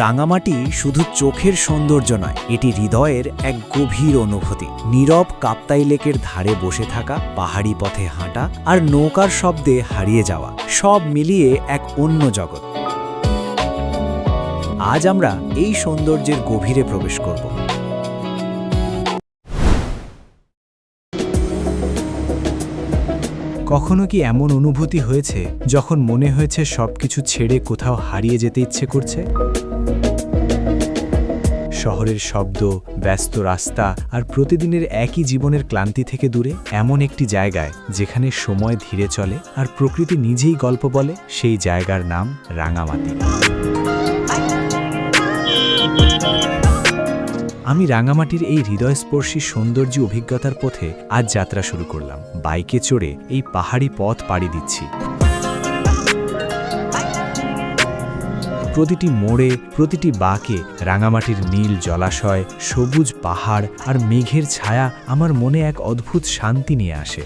রাঙামাটি শুধু চোখের সৌন্দর্য নয়, এটি হৃদয়ের এক গভীর অনুভূতি। নীরব কাপ্তাই লেকের ধারে বসে থাকা, পাহাড়ি পথে হাঁটা আর নৌকার শব্দে হারিয়ে যাওয়া, সব মিলিয়ে এক অন্য জগৎ। আজ আমরা এই সৌন্দর্যের গভীরে প্রবেশ করব। কখনো কি এমন অনুভূতি হয়েছে যখন মনে হয়েছে সবকিছু ছেড়ে কোথাও হারিয়ে যেতে ইচ্ছে করছে? শহরের শব্দ, ব্যস্ত রাস্তা আর প্রতিদিনের একই জীবনের ক্লান্তি থেকে দূরে এমন একটি জায়গায় যেখানে সময় ধীরে চলে আর প্রকৃতি নিজেই গল্প বলে, সেই জায়গার নাম রাঙামাটি। আমি রাঙামাটির এই হৃদয়স্পর্শী সৌন্দর্য অভিজ্ঞতার পথে আজ যাত্রা শুরু করলাম। বাইকে চড়ে এই পাহাড়ি পথ পাড়ি দিচ্ছি। প্রতিটি মোড়ে, প্রতিটি বাঁকে রাঙামাটির নীল জলাশয়, সবুজ পাহাড় আর মেঘের ছায়া আমার মনে এক অদ্ভুত শান্তি নিয়ে আসে।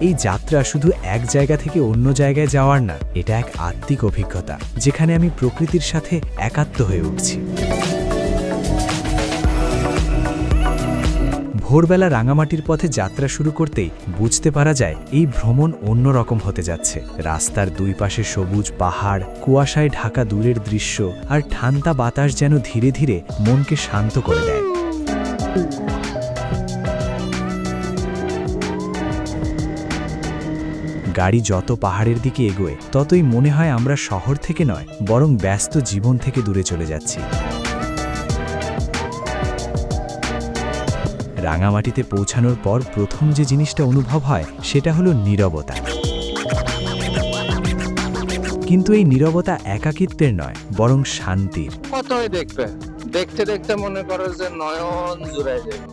এই যাত্রা শুধু এক জায়গা থেকে অন্য জায়গায় যাওয়ার না, এটা এক আত্মিক অভিজ্ঞতা যেখানে আমি প্রকৃতির সাথে একাত্ম হয়ে উঠছি। ভোরবেলা রাঙামাটির পথে যাত্রা শুরু করতেই বুঝতে পারা যায় এই ভ্রমণ অন্যরকম হতে যাচ্ছে। রাস্তার দুই পাশে সবুজ পাহাড়, কুয়াশায় ঢাকা দূরের দৃশ্য আর ঠান্ডা বাতাস যেন ধীরে ধীরে মনকে শান্ত করে দেয়। গাড়ি যত পাহাড়ের দিকে এগোয় ততই মনে হয় আমরা শহর থেকে নয়, বরং ব্যস্ত জীবন থেকে দূরে চলে যাচ্ছি। রাঙামাটিতে পৌঁছানোর পর প্রথম যে জিনিসটা অনুভব হয় সেটা হলো নীরবতা। কিন্তু এই নীরবতা একাকিত্বের নয়, বরং শান্তির। কতই দেখবে, দেখতে দেখতে মনে করো যে নয়ন জুড়ায় যাবে।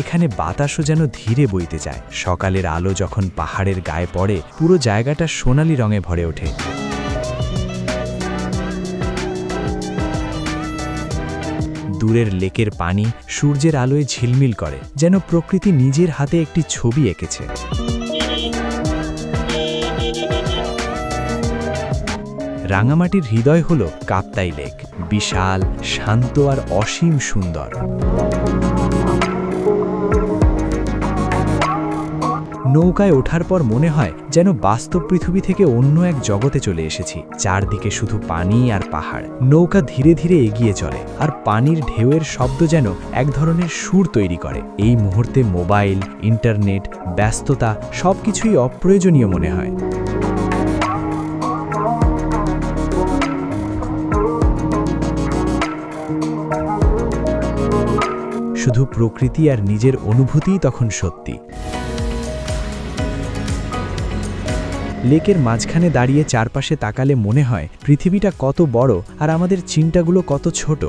এখানে বাতাসও যেন ধীরে বইতে যায়। সকালের আলো যখন পাহাড়ের গায়ে পড়ে, পুরো জায়গাটা সোনালি রঙে ভরে ওঠে। দূরের লেকের পানি সূর্যের আলোয় ঝিলমিল করে, যেন প্রকৃতি নিজের হাতে একটি ছবি এঁকেছে। রাঙামাটির হৃদয় হল কাপ্তাই লেক, বিশাল, শান্ত আর অসীম সুন্দর। নৌকায় ওঠার পর মনে হয় যেন বাস্তব পৃথিবী থেকে অন্য এক জগতে চলে এসেছি। চারদিকে শুধু পানি আর পাহাড়। নৌকা ধীরে ধীরে এগিয়ে চলে আর পানির ঢেউয়ের শব্দ যেন এক ধরনের সুর তৈরি করে। এই মুহূর্তে মোবাইল, ইন্টারনেট, ব্যস্ততা সবকিছুই অপ্রয়োজনীয় মনে হয়। শুধু প্রকৃতি আর নিজের অনুভূতিই তখন সত্যি। লেকের মাঝখানে দাঁড়িয়ে চারপাশে তাকালে মনে হয় পৃথিবীটা কত বড় আর আমাদের চিন্তাগুলো কত ছোট।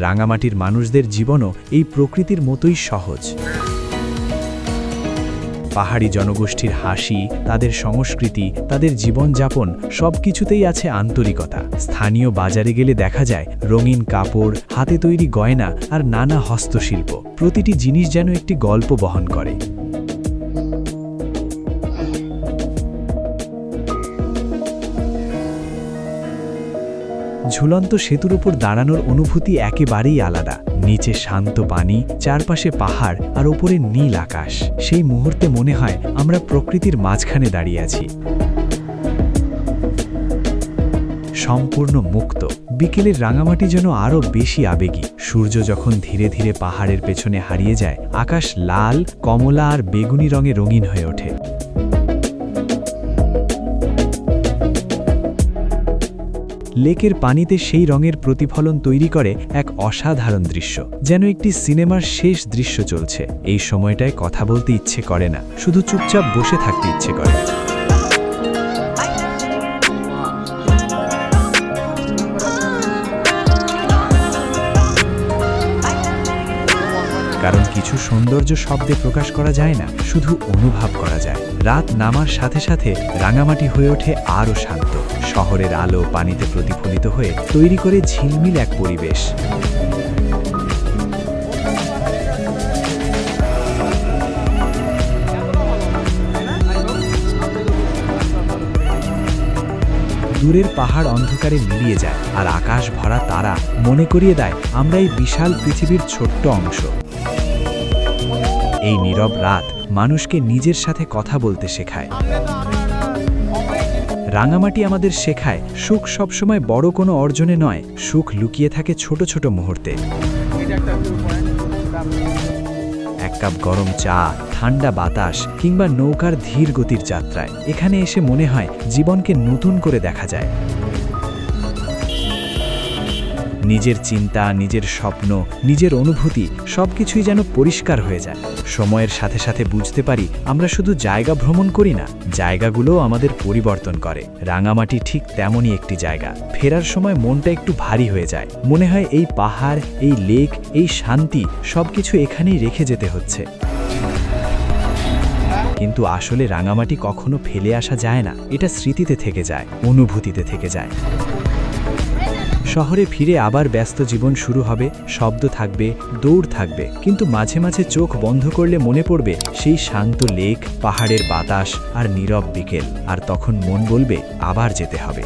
রাঙামাটির মানুষদের জীবনও এই প্রকৃতির মতোই সহজ। পাহাড়ি জনগোষ্ঠীর হাসি, তাদের সংস্কৃতি, তাদের জীবনযাপন সবকিছুতেই আছে আন্তরিকতা। স্থানীয় বাজারে গেলে দেখা যায় রঙিন কাপড়, হাতে তৈরি গয়না আর নানা হস্তশিল্প। প্রতিটি জিনিস যেন একটি গল্প বহন করে। ঝুলন্ত সেতুর উপর দাঁড়ানোর অনুভূতি একেবারেই আলাদা। নিচে শান্ত পানি, চারপাশে পাহাড় আর ওপরে নীল আকাশ। সেই মুহূর্তে মনে হয় আমরা প্রকৃতির মাঝখানে দাঁড়িয়ে আছি, সম্পূর্ণ মুক্ত। বিকেলের রাঙামাটি যেন আরও বেশি আবেগী। সূর্য যখন ধীরে ধীরে পাহাড়ের পেছনে হারিয়ে যায়, আকাশ লাল, কমলা আর বেগুনি রঙে রঙিন হয়ে ওঠে। লেকের পানিতে সেই রঙের প্রতিফলন তৈরি করে এক অসাধারণ দৃশ্য, যেন একটি সিনেমার শেষ দৃশ্য চলছে। এই সময়টায় কথা বলতে ইচ্ছে করে না, শুধু চুপচাপ বসে থাকতে ইচ্ছে করে। কারণ কিছু সৌন্দর্য শব্দে প্রকাশ করা যায় না, শুধু অনুভব করা যায়। রাত নামার সাথে সাথে রাঙামাটি হয়ে ওঠে আরও শান্ত। শহরের আলো পানিতে প্রতিফলিত হয়ে তৈরি করে ঝিলমিল এক পরিবেশ। দূরের পাহাড় অন্ধকারে মিলিয়ে যায় আর আকাশ ভরা তারা মনে করিয়ে দেয় আমরা এই বিশাল পৃথিবীর ছোট্ট অংশ। এই নীরব রাত মানুষকে নিজের সাথে কথা বলতে শেখায়। রাঙামাটি আমাদের শেখায় সুখ সবসময় বড় কোনো অর্জনে নয়, সুখ লুকিয়ে থাকে ছোট ছোট মুহূর্তে। এক কাপ গরম চা, ঠান্ডা বাতাস কিংবা নৌকার ধীর গতির যাত্রায় এখানে এসে মনে হয় জীবনকে নতুন করে দেখা যায়। নিজের চিন্তা, নিজের স্বপ্ন, নিজের অনুভূতি সবকিছুই যেন পরিষ্কার হয়ে যায়। সময়ের সাথে সাথে বুঝতে পারি আমরা শুধু জায়গা ভ্রমণ করি না, জায়গাগুলোও আমাদের পরিবর্তন করে। রাঙামাটি ঠিক তেমনই একটি জায়গা। ফেরার সময় মনটা একটু ভারী হয়ে যায়, মনে হয় এই পাহাড়, এই লেক, এই শান্তি সবকিছু এখানেই রেখে যেতে হচ্ছে। কিন্তু আসলে রাঙামাটি কখনো ফেলে আসা যায় না, এটা স্মৃতিতে থেকে যায়, অনুভূতিতে থেকে যায়। শহরে ফিরে আবার ব্যস্ত জীবন শুরু হবে, শব্দ থাকবে, দৌড় থাকবে, কিন্তু মাঝে মাঝে চোখ বন্ধ করলে মনে পড়বে সেই শান্ত লেক, পাহাড়ের বাতাস আর নীরব বিকেল, আর তখন মন বলবে আবার যেতে হবে।